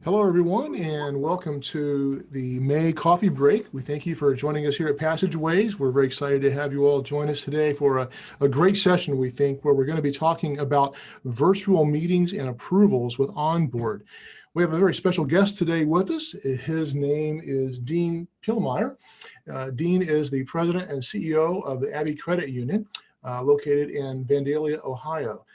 Hello, everyone, and welcome to the May coffee break. We thank you for joining us here at Passageways. We're very excited to have you all join us today for a great session, we think, where we're going to be talking about virtual meetings and approvals with OnBoard. We have a very special guest today with us. His name is Dean Pielemeier. Dean is the president and CEO of the Abbey Credit Union, located in Vandalia, Ohio.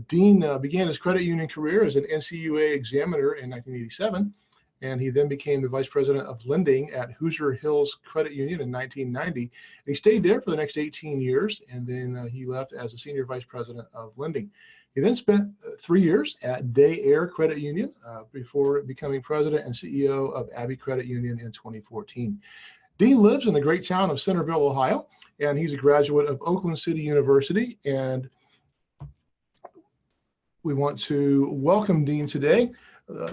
Dean began his credit union career as an NCUA examiner in 1987, and he then became the vice president of lending at Hoosier Hills Credit Union in 1990. And he stayed there for the next 18 years, and then he left as a senior vice president of lending. He then spent 3 years at Day Air Credit Union before becoming president and CEO of Abbey Credit Union in 2014. Dean lives in the great town of Centerville, Ohio, and he's a graduate of Oakland City University. And we want to welcome Dean today.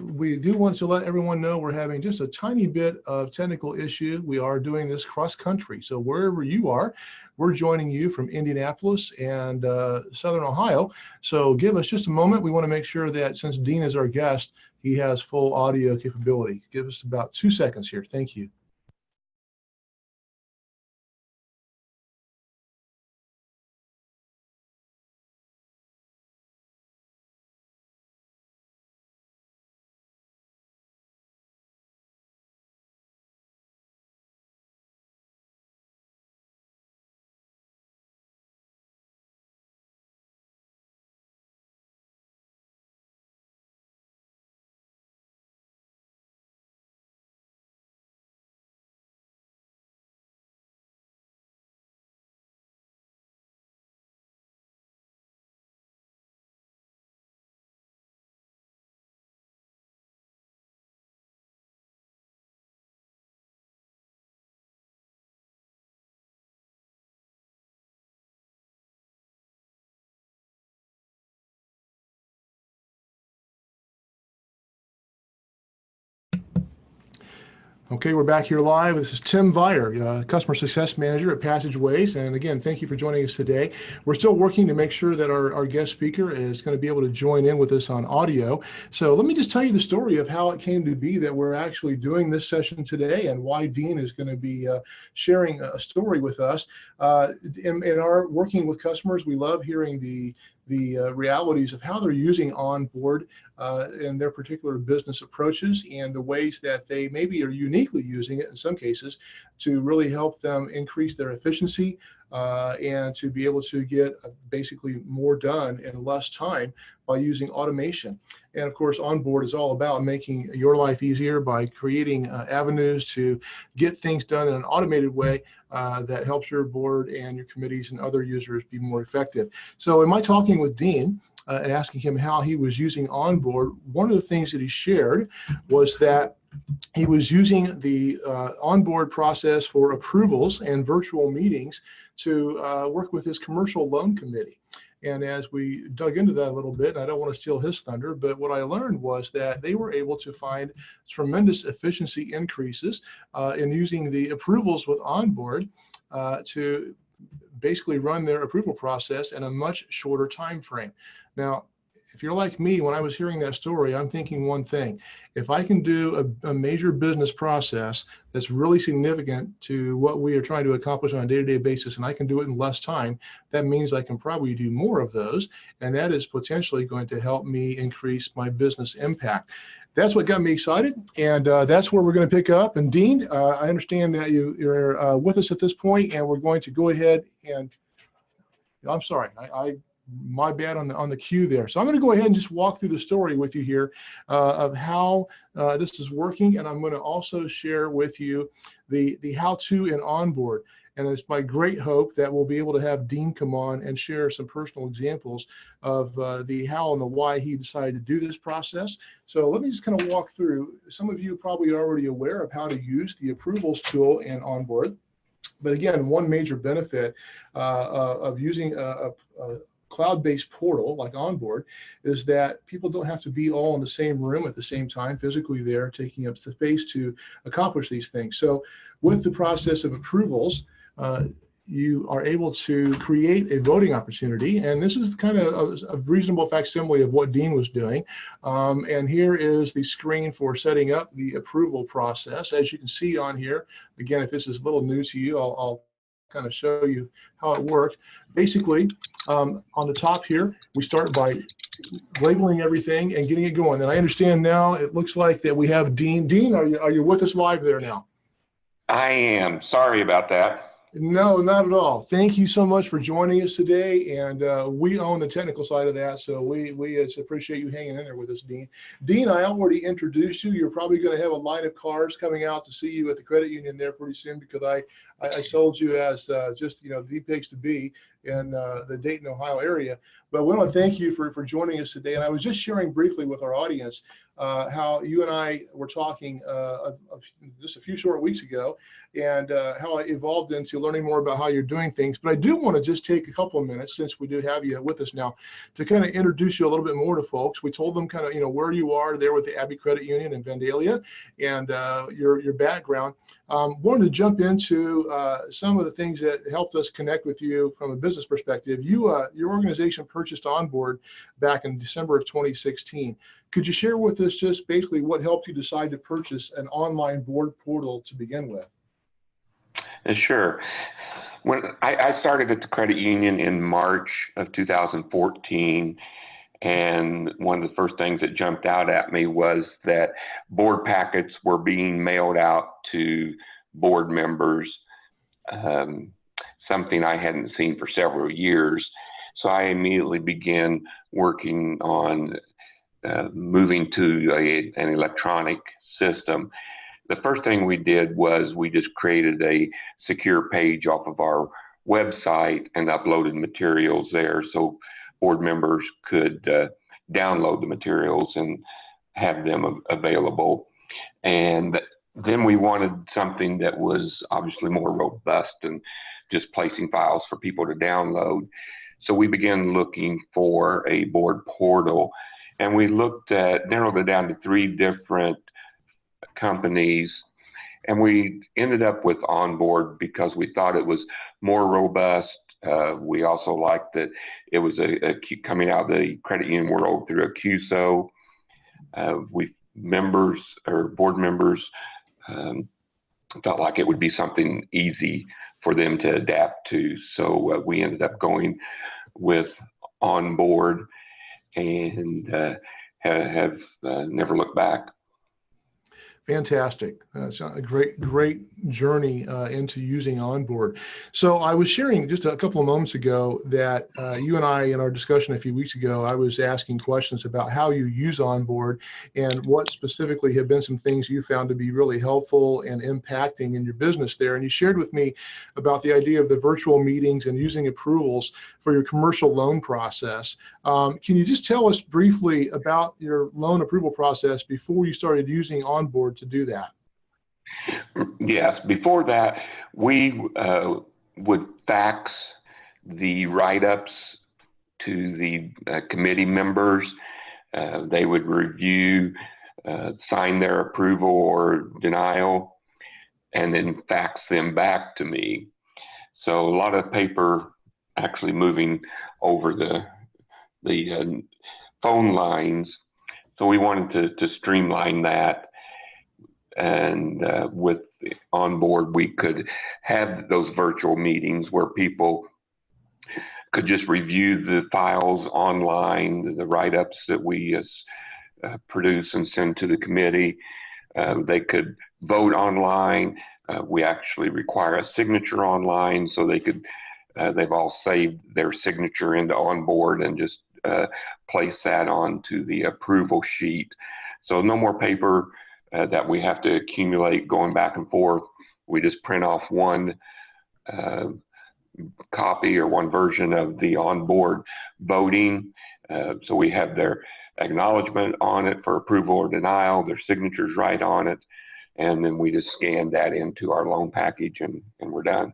We do want to let everyone know we're having just a tiny bit of technical issue. We are doing this cross country. So wherever you are, we're joining you from Indianapolis and Southern Ohio. So give us just a moment. We want to make sure that since Dean is our guest, he has full audio capability. Give us about 2 seconds here. Thank you. Okay, we're back here live. This is Tim Vire, Customer Success Manager at Passageways. And again, thank you for joining us today. We're still working to make sure that our guest speaker is going to be able to join in with us on audio. So let me just tell you the story of how it came to be that we're actually doing this session today and why Dean is going to be sharing a story with us. In our working with customers, we love hearing the realities of how they're using OnBoard in their particular business approaches and the ways that they maybe are uniquely using it in some cases to really help them increase their efficiency and to be able to get basically more done in less time by using automation. And of course, OnBoard is all about making your life easier by creating avenues to get things done in an automated way that helps your board and your committees and other users be more effective. So in my talking with Dean, and asking him how he was using OnBoard, one of the things that he shared was that he was using the OnBoard process for approvals and virtual meetings to work with his commercial loan committee. And as we dug into that a little bit, I don't want to steal his thunder, but what I learned was that they were able to find tremendous efficiency increases in using the approvals with OnBoard to basically run their approval process in a much shorter time frame. Now, if you're like me, when I was hearing that story, I'm thinking one thing. If I can do a major business process that's really significant to what we are trying to accomplish on a day-to-day basis, and I can do it in less time, that means I can probably do more of those. And that is potentially going to help me increase my business impact. That's what got me excited, and that's where we're going to pick up. And Dean, I understand that you're with us at this point, and we're going to go ahead and, I'm sorry, my bad on the cue there. So I'm going to go ahead and just walk through the story with you here of how this is working, and I'm going to also share with you the how-to in OnBoard. And it's my great hope that we'll be able to have Dean come on and share some personal examples of the how and the why he decided to do this process. So let me just kind of walk through. Some of you probably are already aware of how to use the approvals tool in OnBoard. But again, one major benefit of using a cloud-based portal like OnBoard is that people don't have to be all in the same room at the same time, physically there, taking up space to accomplish these things. So with the process of approvals, you are able to create a voting opportunity. And this is kind of a reasonable facsimile of what Dean was doing. And here is the screen for setting up the approval process. As you can see on here, again, if this is a little new to you, I'll kind of show you how it works. Basically, on the top here, we start by labeling everything and getting it going. And I understand now it looks like that we have Dean. Dean, are you with us live there now? I am. Sorry about that. No, not at all. Thank you so much for joining us today. And we own the technical side of that. So we appreciate you hanging in there with us, Dean. Dean, I already introduced you. You're probably going to have a line of cars coming out to see you at the credit union there pretty soon, because I sold you as just, the place to be in the Dayton, Ohio area. But we want to thank you for joining us today. And I was just sharing briefly with our audience how you and I were talking just a few short weeks ago, and how it evolved into learning more about how you're doing things. But I do want to just take a couple of minutes, since we do have you with us now, to kind of introduce you a little bit more to folks. We told them kind of, where you are there with the Abbey Credit Union in Vandalia, and your background. Wanted to jump into some of the things that helped us connect with you from a business perspective. Your organization purchased OnBoard back in December of 2016. Could you share with us just basically what helped you decide to purchase an online board portal to begin with? Sure. When I started at the credit union in March of 2014, and one of the first things that jumped out at me was that board packets were being mailed out to board members, something I hadn't seen for several years. So I immediately began working on moving to an electronic system. The first thing we did was we just created a secure page off of our website and uploaded materials there so board members could download the materials and have them available. And then we wanted something that was obviously more robust than just placing files for people to download. So we began looking for a board portal, and we narrowed it down to 3 different companies, and we ended up with OnBoard because we thought it was more robust. We also liked that it was coming out of the credit union world through a QSO. Board members felt like it would be something easy for them to adapt to. So we ended up going with OnBoard and have never looked back. Fantastic. It's a great journey into using OnBoard. So I was sharing just a couple of moments ago that you and I, in our discussion a few weeks ago, I was asking questions about how you use OnBoard and what specifically have been some things you found to be really helpful and impacting in your business there. And you shared with me about the idea of the virtual meetings and using approvals for your commercial loan process. Can you just tell us briefly about your loan approval process before you started using OnBoard to do that? Yes, before that, we would fax the write-ups to the committee members. They would review, sign their approval or denial, and then fax them back to me. So a lot of paper actually moving over the phone lines. So we wanted to streamline that. And with OnBoard, we could have those virtual meetings where people could just review the files online, the write-ups that we produce and send to the committee. They could vote online. We actually require a signature online, so they've all saved their signature into OnBoard and just place that onto the approval sheet. So no more paper that we have to accumulate going back and forth. We just print off one copy or one version of the OnBoard voting. So we have their acknowledgement on it for approval or denial, their signatures right on it, and then we just scan that into our loan package and we're done.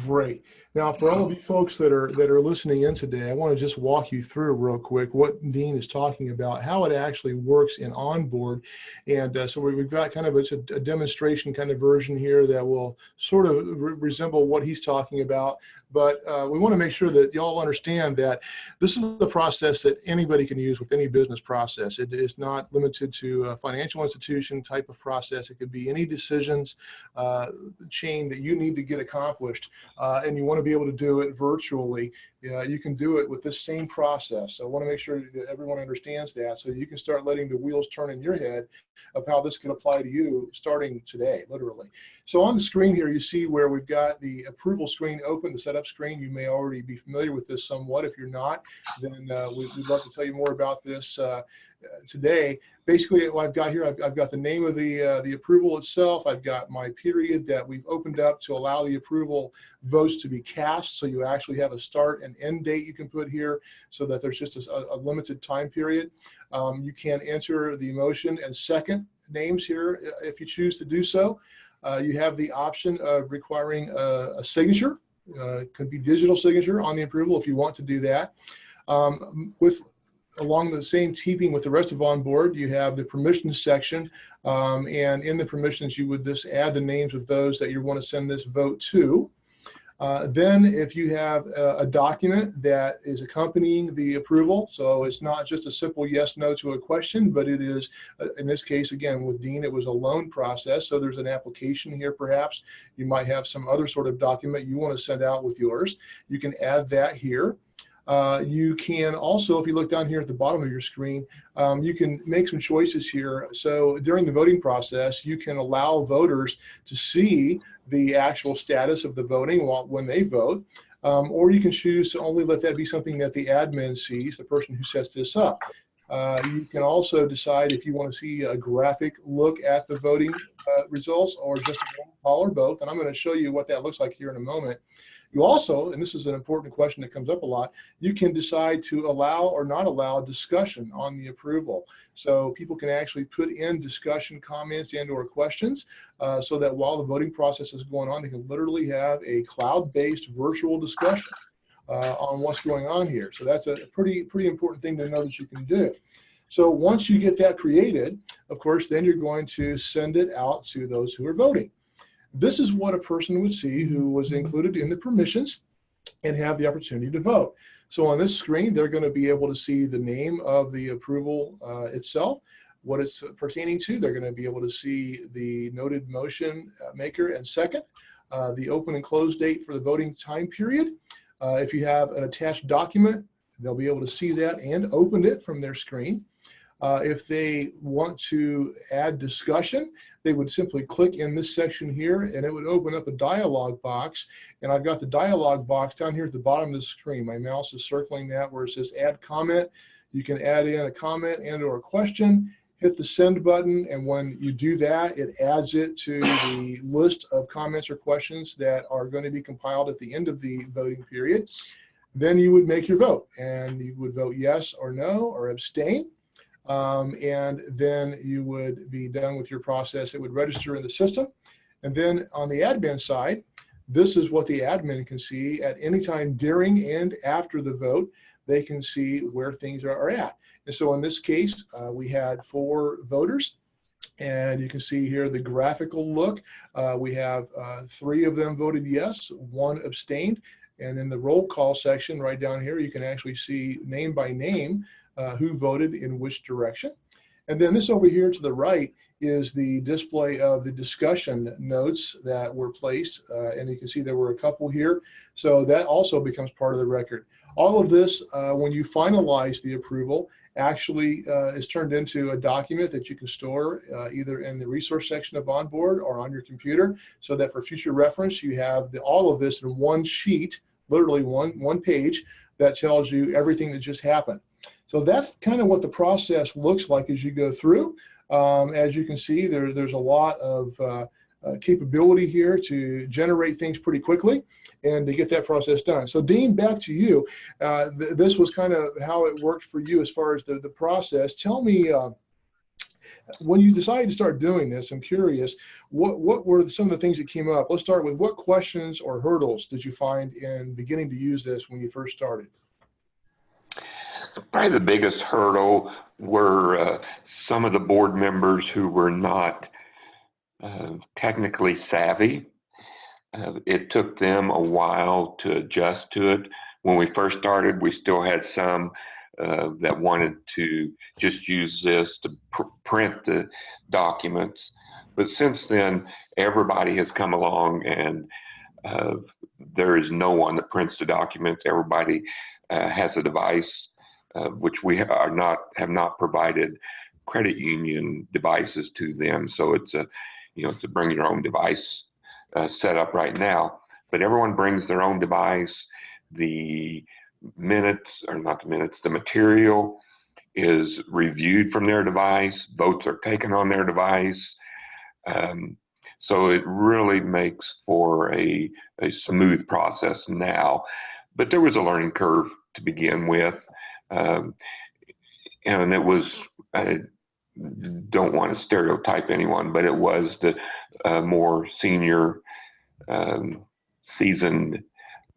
Great. Now, for all of you folks that are listening in today, I want to just walk you through real quick what Dean is talking about, how it actually works in OnBoard. And so we've got kind of a demonstration kind of version here that will sort of resemble what he's talking about. But we want to make sure that y'all understand that this is the process that anybody can use with any business process. It is not limited to a financial institution type of process. It could be any decisions chain that you need to get accomplished, and you want to be able to do it virtually. You can do it with this same process. So I want to make sure that everyone understands that, so you can start letting the wheels turn in your head of how this can apply to you starting today, literally. So on the screen here, you see where we've got the approval screen open, the setup screen. You may already be familiar with this somewhat. If you're not, then we'd love to tell you more about this today. Basically, what I've got here, I've got the name of the approval itself. I've got my period that we've opened up to allow the approval votes to be cast. So you actually have a start and end date you can put here, so that there's just a limited time period. You can enter the motion and second names here if you choose to do so. You have the option of requiring a signature. It could be digital signature on the approval if you want to do that. Along the same keeping with the rest of OnBoard, you have the permissions section, and in the permissions you would just add the names of those that you want to send this vote to. Then if you have a document that is accompanying the approval, so it's not just a simple yes, no to a question, but it is, in this case, again, with Dean, it was a loan process. So there's an application here, perhaps. You might have some other sort of document you want to send out with yours. You can add that here. You can also, if you look down here at the bottom of your screen, you can make some choices here. So during the voting process, you can allow voters to see the actual status of the voting when they vote, or you can choose to only let that be something that the admin sees, the person who sets this up. You can also decide if you want to see a graphic look at the voting results, or just a roll call, or both. And I'm going to show you what that looks like here in a moment. You also, and this is an important question that comes up a lot, you can decide to allow or not allow discussion on the approval. So people can actually put in discussion comments and or questions, so that while the voting process is going on, they can literally have a cloud-based virtual discussion on what's going on here. So that's a pretty important thing to know that you can do. So once you get that created, of course, then you're going to send it out to those who are voting. This is what a person would see who was included in the permissions and have the opportunity to vote. So on this screen, they're going to be able to see the name of the approval itself, what it's pertaining to. They're going to be able to see the noted motion maker and second, the open and close date for the voting time period. If you have an attached document, they'll be able to see that and open it from their screen. If they want to add discussion, they would simply click in this section here, and it would open up a dialog box. And I've got the dialog box down here at the bottom of the screen. My mouse is circling that where it says add comment. You can add in a comment and or a question, hit the send button, and when you do that, it adds it to the list of comments or questions that are going to be compiled at the end of the voting period. Then you would make your vote, and you would vote yes or no or abstain. And then you would be done with your process. It would register in the system. And then on the admin side, this is what the admin can see at any time during and after the vote. They can see where things are at. And so in this case, we had 4 voters. And you can see here the graphical look. We have 3 of them voted yes, 1 abstained. And in the roll call section right down here, you can actually see name by name who voted in which direction. And then this over here to the right is the display of the discussion notes that were placed. And you can see there were a couple here. So that also becomes part of the record. All of this, when you finalize the approval, actually is turned into a document that you can store either in the resource section of OnBoard or on your computer, so that for future reference, you have all of this in one sheet, literally one page, that tells you everything that just happened. So that's kind of what the process looks like as you go through. As you can see, there's a lot of capability here to generate things pretty quickly and to get that process done. So Dean, back to you. This was kind of how it worked for you as far as the process. Tell me When you decided to start doing this, I'm curious, what were some of the things that came up? Let's start with what questions or hurdles did you find in beginning to use this when you first started? Probably the biggest hurdle were some of the board members who were not technically savvy. It took them a while to adjust to it. When we first started, we still had some that wanted to just use this to print the documents. But since then, everybody has come along, and there is no one that prints the documents. Everybody has a device, which we have not provided credit union devices to them. So it's a bring your own device set up right now. But everyone brings their own device. The material is reviewed from their device. Votes are taken on their device. So it really makes for a smooth process now. But there was a learning curve to begin with. And it was, I don't want to stereotype anyone, but it was the more senior, seasoned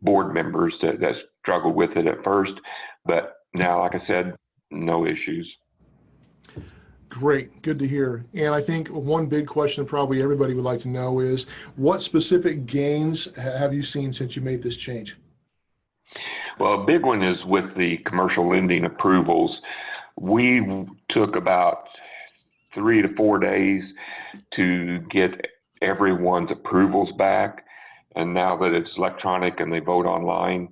board members that struggled with it at first. But now, like I said, no issues. Great, good to hear. And I think one big question probably everybody would like to know is, what specific gains have you seen since you made this change? Well, a big one is with the commercial lending approvals. We took about 3 to 4 days to get everyone's approvals back. And now that it's electronic and they vote online,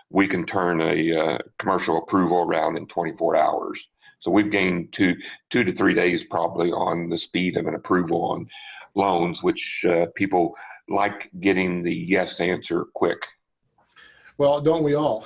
we can turn a commercial approval around in 24 hours. So we've gained 2 to 3 days probably on the speed of an approval on loans, which people like getting the yes answer quick. Well, don't we all,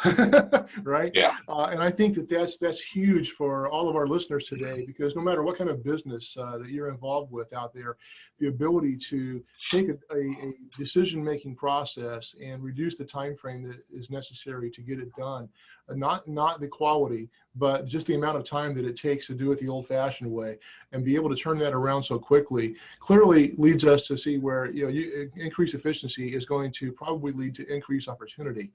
right? Yeah. And I think that's huge for all of our listeners today, because no matter what kind of business that you're involved with out there, the ability to take a decision-making process and reduce the time frame that is necessary to get it done, not the quality, but just the amount of time that it takes to do it the old-fashioned way, and be able to turn that around so quickly, clearly leads us to see where increased efficiency is going to probably lead to increased opportunity.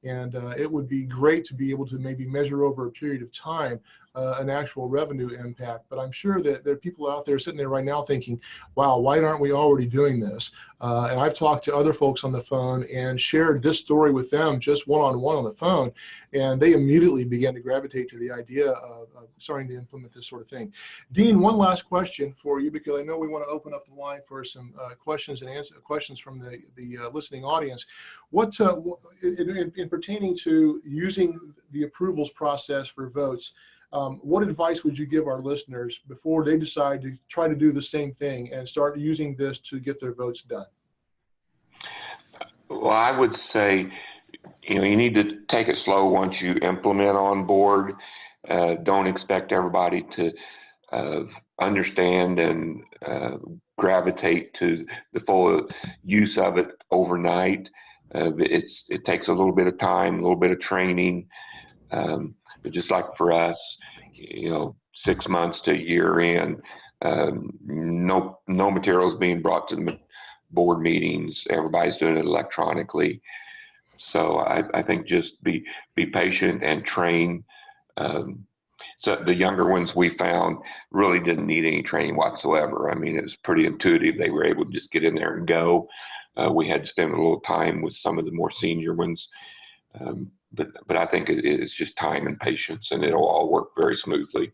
And it would be great to be able to maybe measure over a period of time an actual revenue impact. But I'm sure that there are people out there sitting there right now thinking, wow, why aren't we already doing this? And I've talked to other folks on the phone and shared this story with them just one-on-one on the phone, and they immediately began to gravitate to the idea of starting to implement this sort of thing. Dean, one last question for you, because I know we want to open up the line for some questions from the listening audience. What in pertaining to using the approvals process for votes, what advice would you give our listeners before they decide to try to do the same thing and start using this to get their votes done? Well, I would say, you need to take it slow once you implement OnBoard. Don't expect everybody to understand and gravitate to the full use of it overnight. It takes a little bit of time, a little bit of training. But just like for us, 6 months to a year in, no materials being brought to the board meetings. Everybody's doing it electronically. So I think just be patient and train. So the younger ones we found really didn't need any training whatsoever. I mean, it was pretty intuitive. They were able to just get in there and go. We had to spend a little time with some of the more senior ones. But I think it's just time and patience, and it'll all work very smoothly.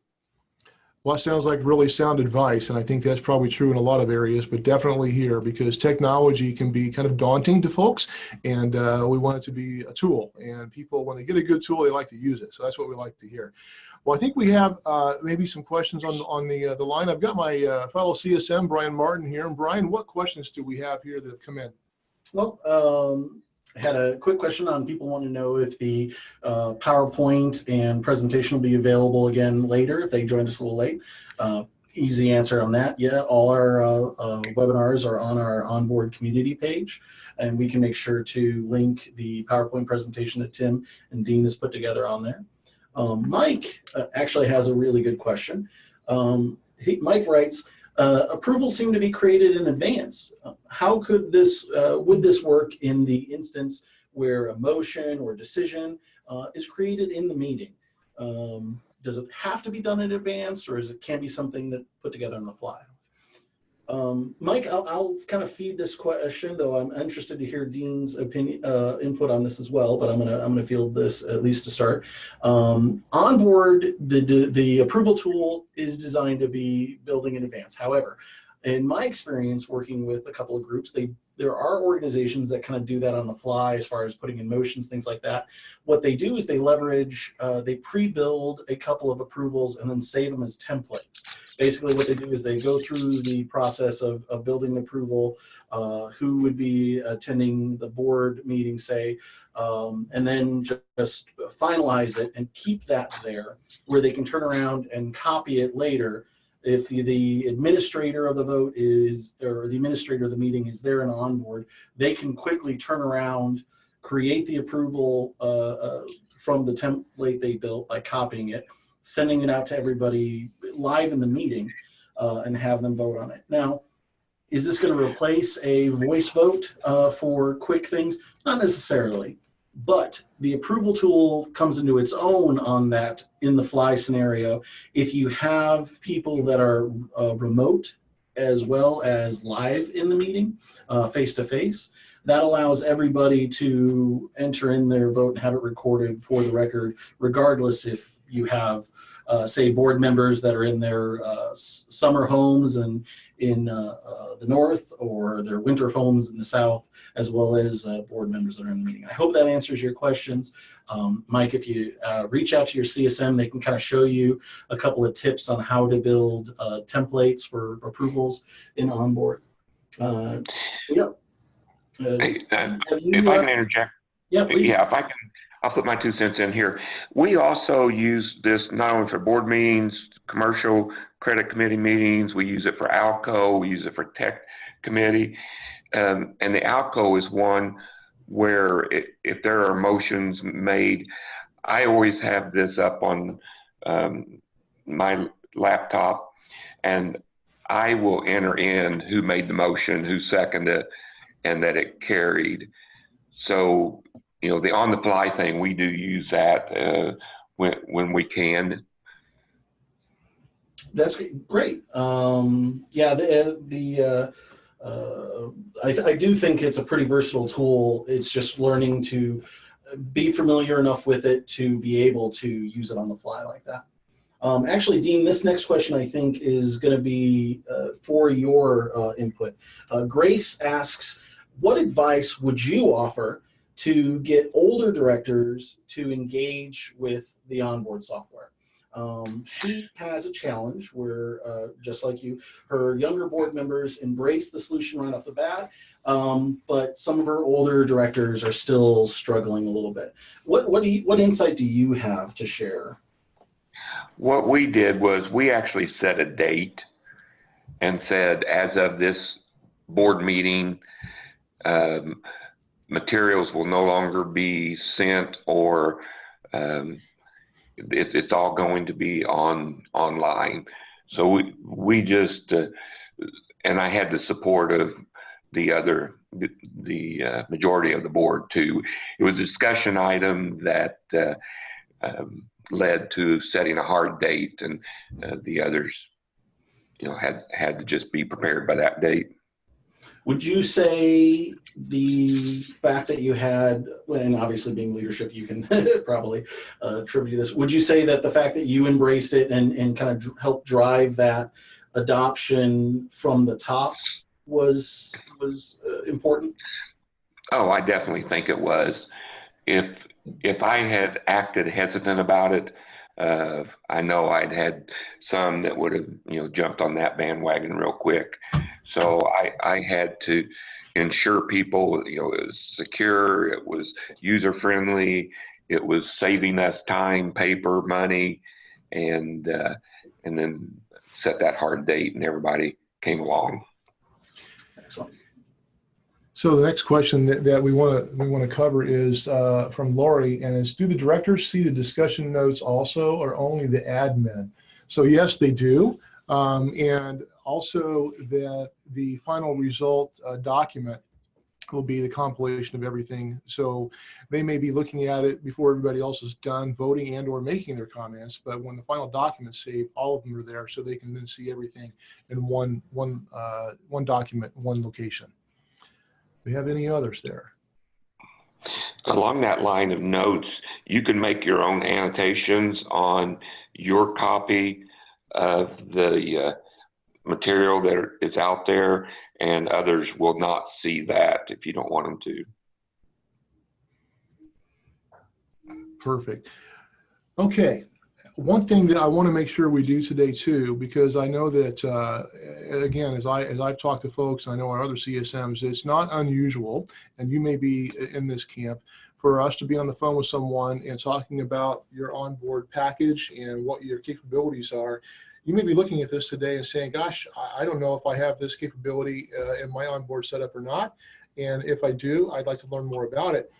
Well, that sounds like really sound advice, and I think that's probably true in a lot of areas, but definitely here, because technology can be kind of daunting to folks, and we want it to be a tool, and people, when they get a good tool, they like to use it, so that's what we like to hear. Well, I think we have maybe some questions on the line. I've got my fellow CSM, Brian Martin, here, and Brian, what questions do we have here that have come in? Well, I had a quick question on people wanting to know if the PowerPoint and presentation will be available again later if they joined us a little late. Easy answer on that. Yeah, all our webinars are on our OnBoard community page, and we can make sure to link the PowerPoint presentation that Tim and Dean has put together on there. Mike actually has a really good question. Mike writes, approvals seem to be created in advance. How could this, would this work in the instance where a motion or decision is created in the meeting? Does it have to be done in advance, or can be something that put together on the fly? Mike, I'll kind of feed this question, though I'm interested to hear Dean's opinion, input on this as well. But I'm gonna field this at least to start. OnBoard, the approval tool is designed to be building in advance. However, in my experience working with a couple of groups, there are organizations that kind of do that on the fly as far as putting in motions, things like that. What they do is they leverage, they pre-build a couple of approvals and then save them as templates. Basically what they do is they go through the process of building the approval, who would be attending the board meeting, say, and then just finalize it and keep that there where they can turn around and copy it later. If the administrator of the vote is, or the administrator of the meeting is there and OnBoard, they can quickly turn around, create the approval from the template they built by copying it, sending it out to everybody live in the meeting, and have them vote on it. Now, is this going to replace a voice vote for quick things? Not necessarily. But the approval tool comes into its own on that in the fly scenario. If you have people that are remote as well as live in the meeting, face to face, that allows everybody to enter in their vote and have it recorded for the record, regardless if you have, say, board members that are in their summer homes and in the north, or their winter homes in the south, as well as board members that are in the meeting. I hope that answers your questions. Mike, if you reach out to your CSM, they can kind of show you a couple of tips on how to build templates for approvals in OnBoard. Yeah. If I can interject. Yeah, please. Yeah, if I can, I'll put my 2 cents in here. We also use this not only for board meetings, commercial credit committee meetings. We use it for ALCO. We use it for tech committee. And the ALCO is one where if there are motions made, I always have this up on my laptop, and I will enter in who made the motion, who seconded it, and that it carried. So, you know, the on-the-fly thing, we do use that when we can. That's great. Yeah, I do think it's a pretty versatile tool. It's just learning to be familiar enough with it to be able to use it on the fly like that. Actually, Dean, this next question I think is going to be for your input. Grace asks, what advice would you offer to get older directors to engage with the OnBoard software? She has a challenge where, just like you, her younger board members embrace the solution right off the bat, but some of her older directors are still struggling a little bit. What insight do you have to share? What we did was we actually set a date and said, as of this board meeting, materials will no longer be sent, or it's all going to be online. So we just, and I had the support of the majority of the board too. It was a discussion item that led to setting a hard date, and the others, you know, had to just be prepared by that date. Would you say the fact that you had, and obviously being leadership, you can probably attribute this, would you say that the fact that you embraced it and kind of helped drive that adoption from the top was important? Oh, I definitely think it was. If I had acted hesitant about it, I know I'd had some that would have, you know, jumped on that bandwagon real quick. So I had to ensure people, you know, it was secure, it was user friendly, it was saving us time, paper, money, and then set that hard date, and everybody came along. Excellent. So the next question that we want to cover is from Lori, and is, do the directors see the discussion notes also, or only the admin? So yes, they do. And also the final result document will be the compilation of everything. So they may be looking at it before everybody else is done voting and or making their comments, but when the final document's saved, all of them are there so they can then see everything in one document, one location. Do we have any others there? Along that line of notes, you can make your own annotations on your copy of the material that is out there, and others will not see that if you don't want them to. Perfect. Okay. One thing that I want to make sure we do today too, because I know that, again, as I've talked to folks, I know our other CSMs, it's not unusual, and you may be in this camp, for us to be on the phone with someone and talking about your onboard package and what your capabilities are. You may be looking at this today and saying, gosh, I don't know if I have this capability in my onboard setup or not. And if I do, I'd like to learn more about it.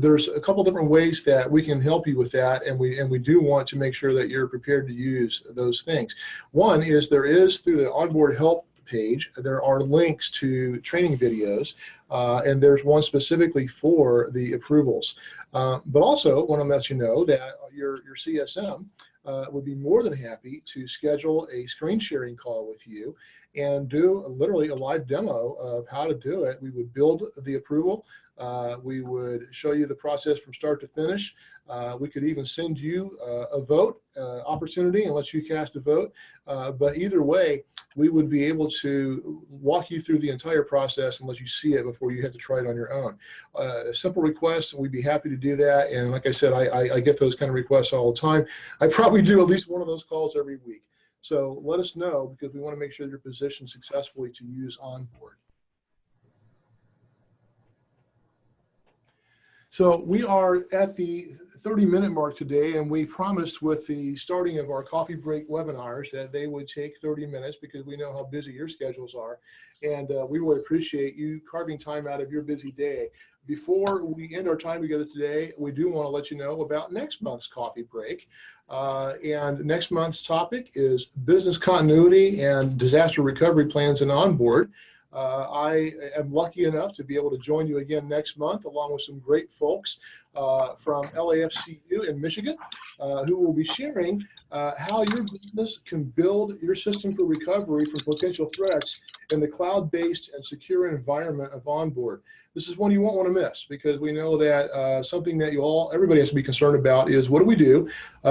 There's a couple different ways that we can help you with that, and we do want to make sure that you're prepared to use those things. One is there is, through the onboard help page, there are links to training videos, and there's one specifically for the approvals. But also want to let you know that your CSM would be more than happy to schedule a screen sharing call with you and do literally a live demo of how to do it. We would build the approval. We would show you the process from start to finish. We could even send you a vote opportunity and let you cast a vote. But either way, we would be able to walk you through the entire process and let you see it before you have to try it on your own. A simple request, we'd be happy to do that. And like I said, I get those kind of requests all the time. I probably do at least one of those calls every week. So let us know, because we want to make sure you're positioned successfully to use OnBoard. So we are at the 30-minute mark today, and we promised with the starting of our coffee break webinars that they would take 30 minutes because we know how busy your schedules are. And we would appreciate you carving time out of your busy day. Before we end our time together today, we do want to let you know about next month's coffee break. And next month's topic is business continuity and disaster recovery plans and onboard. I am lucky enough to be able to join you again next month, along with some great folks from LAFCU in Michigan, who will be sharing how your business can build your system for recovery from potential threats in the cloud-based and secure environment of OnBoard. This is one you won't want to miss, because we know that something that everybody has to be concerned about is, what do we do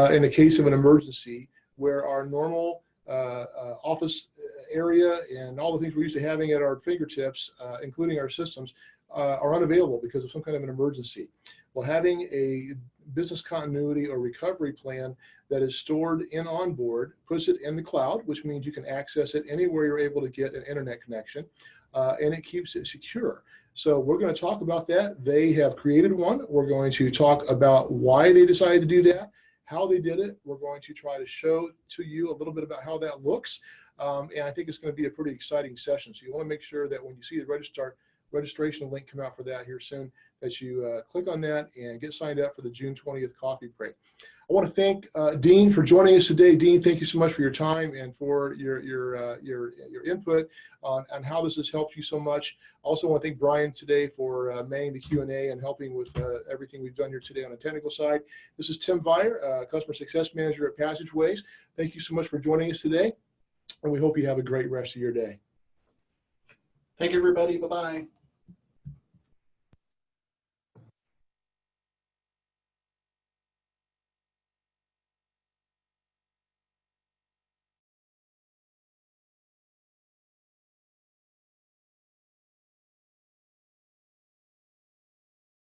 in the case of an emergency where our normal office area and all the things we're used to having at our fingertips, including our systems, are unavailable because of some kind of an emergency. Well, having a business continuity or recovery plan that is stored in OnBoard puts it in the cloud, which means you can access it anywhere you're able to get an internet connection, and it keeps it secure. So we're going to talk about that. They have created one. We're going to talk about why they decided to do that, how they did it. We're going to try to show to you a little bit about how that looks. And I think it's going to be a pretty exciting session. So you want to make sure that when you see the registration link come out for that here soon, that you click on that and get signed up for the June 20th coffee break. I want to thank Dean for joining us today. Dean, thank you so much for your time and for your input on how this has helped you so much. I also want to thank Brian today for manning the Q&A and helping with everything we've done here today on the technical side. This is Tim Vire, Customer Success Manager at Passageways. Thank you so much for joining us today, and we hope you have a great rest of your day. Thank you, everybody. Bye-bye.